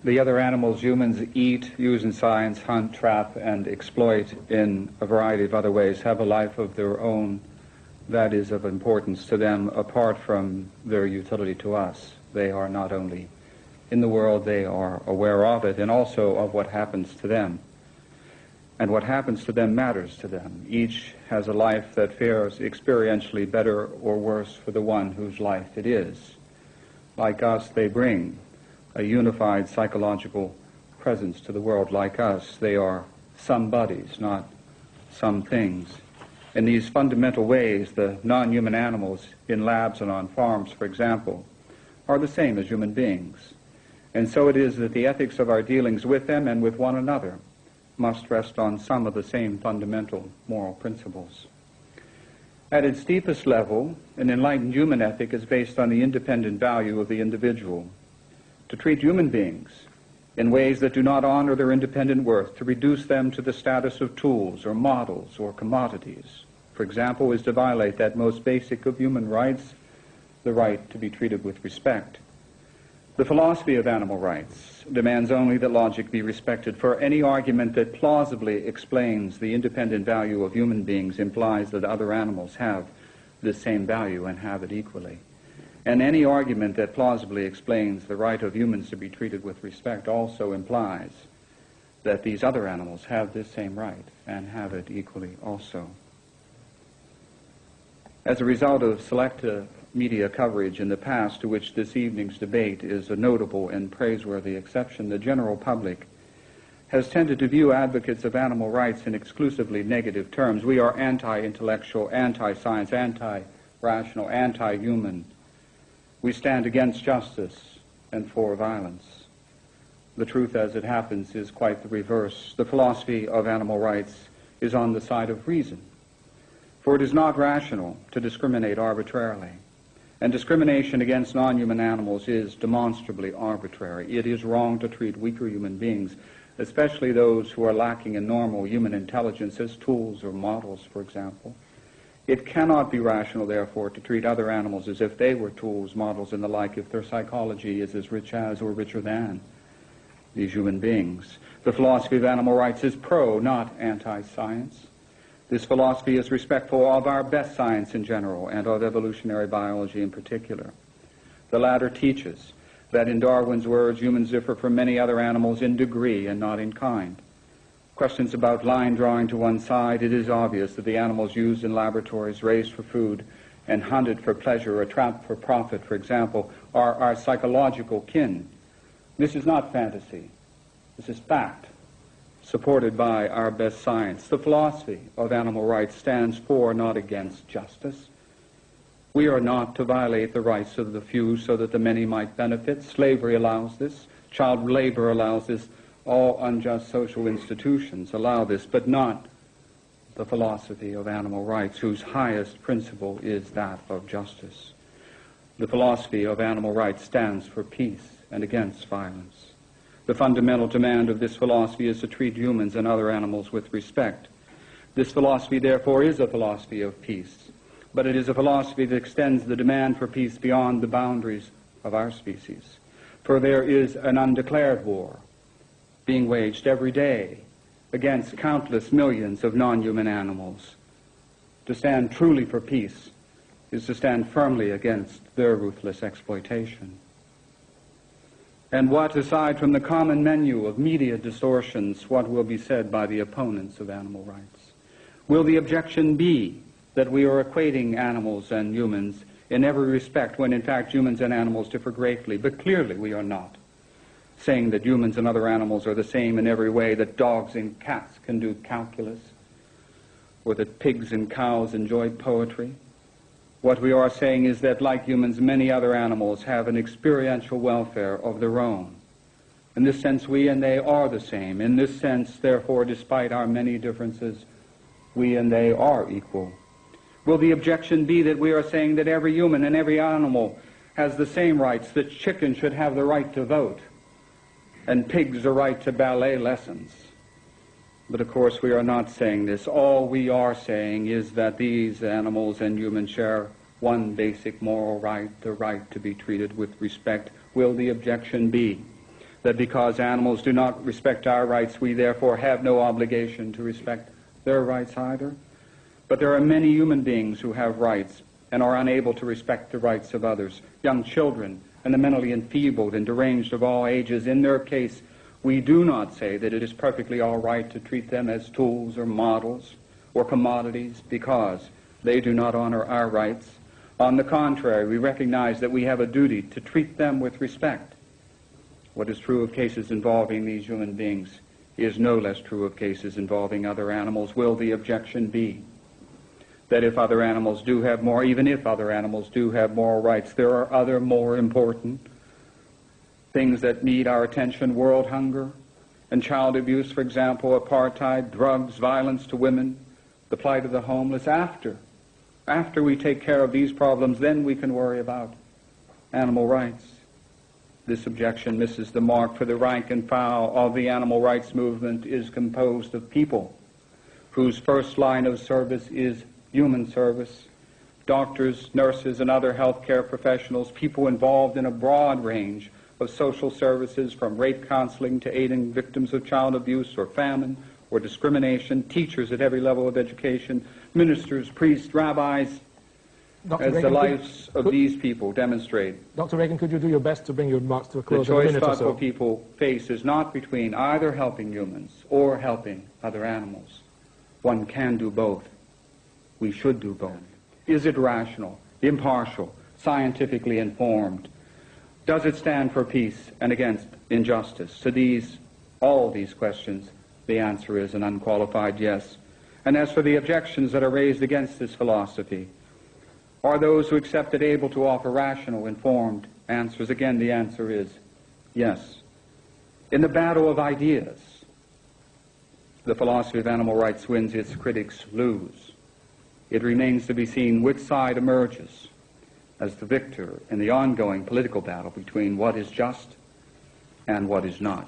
The other animals humans eat, use in science, hunt, trap, and exploit in a variety of other ways have a life of their own that is of importance to them apart from their utility to us. They are not only in the world, they are aware of it and also of what happens to them. And what happens to them matters to them. Each has a life that fares experientially better or worse for the one whose life it is. Like us, they bring a unified psychological presence to the world. Like us, they are some bodies, not some things. In these fundamental ways, the non-human animals in labs and on farms, for example, are the same as human beings. And so it is that the ethics of our dealings with them and with one another must rest on some of the same fundamental moral principles. At its deepest level, an enlightened human ethic is based on the independent value of the individual. To treat human beings in ways that do not honor their independent worth, to reduce them to the status of tools or models or commodities, for example, is to violate that most basic of human rights, the right to be treated with respect. The philosophy of animal rights demands only that logic be respected, for any argument that plausibly explains the independent value of human beings implies that other animals have the same value and have it equally. And any argument that plausibly explains the right of humans to be treated with respect also implies that these other animals have this same right and have it equally also. As a result of selective media coverage in the past, to which this evening's debate is a notable and praiseworthy exception, the general public has tended to view advocates of animal rights in exclusively negative terms. We are anti-intellectual, anti-science, anti-rational, anti-human. We stand against justice and for violence. The truth, as it happens, is quite the reverse. The philosophy of animal rights is on the side of reason, for it is not rational to discriminate arbitrarily. And discrimination against non-human animals is demonstrably arbitrary. It is wrong to treat weaker human beings, especially those who are lacking in normal human intelligence, as tools or models, for example. It cannot be rational, therefore, to treat other animals as if they were tools, models, and the like, if their psychology is as rich as or richer than these human beings. The philosophy of animal rights is pro, not anti-science. This philosophy is respectful of our best science in general and of evolutionary biology in particular. The latter teaches that, in Darwin's words, humans differ from many other animals in degree and not in kind. Questions about line drawing to one side, it is obvious that the animals used in laboratories, raised for food, and hunted for pleasure or trapped for profit, for example, are our psychological kin. This is not fantasy. This is fact, supported by our best science. The philosophy of animal rights stands for, not against, justice. We are not to violate the rights of the few so that the many might benefit. Slavery allows this. Child labor allows this. All unjust social institutions allow this, but not the philosophy of animal rights, whose highest principle is that of justice. The philosophy of animal rights stands for peace and against violence. The fundamental demand of this philosophy is to treat humans and other animals with respect. This philosophy, therefore, is a philosophy of peace, but it is a philosophy that extends the demand for peace beyond the boundaries of our species. For there is an undeclared war being waged every day against countless millions of non-human animals. To stand truly for peace is to stand firmly against their ruthless exploitation. And what, aside from the common menu of media distortions, what will be said by the opponents of animal rights? Will the objection be that we are equating animals and humans in every respect, when in fact humans and animals differ greatly? But clearly we are not saying that humans and other animals are the same in every way, that dogs and cats can do calculus, or that pigs and cows enjoy poetry. What we are saying is that, like humans, many other animals have an experiential welfare of their own. In this sense, we and they are the same. In this sense, therefore, despite our many differences, we and they are equal. Will the objection be that we are saying that every human and every animal has the same rights, that chickens should have the right to vote, and pigs the right to ballet lessons? But of course we are not saying this. All we are saying is that these animals and humans share one basic moral right, the right to be treated with respect. Will the objection be that because animals do not respect our rights, we therefore have no obligation to respect their rights either. But there are many human beings who have rights and are unable to respect the rights of others. Young children and the mentally enfeebled and deranged of all ages. In their case, we do not say that it is perfectly all right to treat them as tools or models or commodities because they do not honor our rights. On the contrary, we recognize that we have a duty to treat them with respect. What is true of cases involving these human beings is no less true of cases involving other animals. Will the objection be that if other animals do have more, even if other animals do have moral rights, there are other more important things that need our attention? World hunger and child abuse, for example, apartheid, drugs, violence to women, the plight of the homeless. After we take care of these problems, then we can worry about animal rights. This objection misses the mark, for the rank and file of the animal rights movement is composed of people whose first line of service is human service, doctors, nurses, and other healthcare professionals, people involved in a broad range of social services, from rape counseling to aiding victims of child abuse or famine or discrimination, teachers at every level of education, ministers, priests, rabbis. Dr. As Reagan, the lives of these people demonstrate, Dr. Reagan, could you do your best to bring your remarks to a close the in a choice minute or thoughtful so? people face is not between either helping humans or helping other animals. One can do both. We should do both. Is it rational, impartial, scientifically informed? Does it stand for peace and against injustice? To all these questions, the answer is an unqualified yes. And as for the objections that are raised against this philosophy, are those who accept it able to offer rational, informed answers? Again, the answer is yes. In the battle of ideas, the philosophy of animal rights wins, its critics lose. It remains to be seen which side emerges as the victor in the ongoing political battle between what is just and what is not.